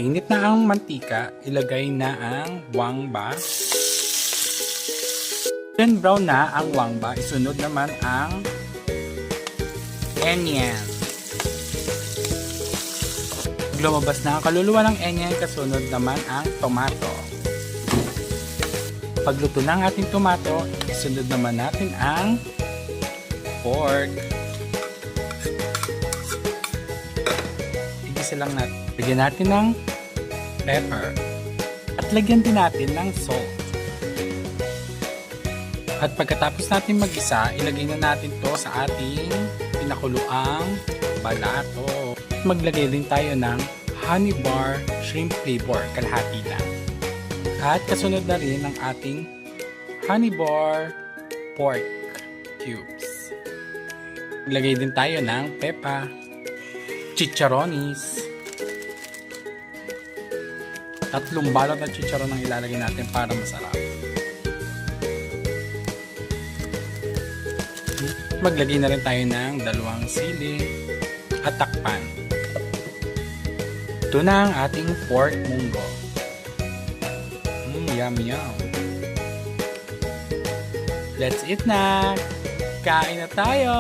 Init na ang mantika, ilagay na ang wangba. Then brown na ang wangba, isunod naman ang onion. Pag lumabas na ang kaluluwa ng onion, kasunod naman ang tomato. Pagluto na ang ating tomato, isunod naman natin ang pork. Igisa lang natin. Lagyan natin ng pepper. At lagyan din natin ng salt. At pagkatapos natin mag-isa, ilagay na natin to sa ating pinakuluang balato. Maglagay din tayo ng honey bar shrimp flavor, kalahati lang. At kasunod na rin ang ating honey bar pork cubes. Maglagay din tayo ng pepa, chicharonis. 3 balot na chicharon ang ilalagay natin para masarap. Maglagay na rin tayo ng 2 sili at takpan. Ito na ang ating pork munggo. Yum yum. Let's eat na! Kain na tayo!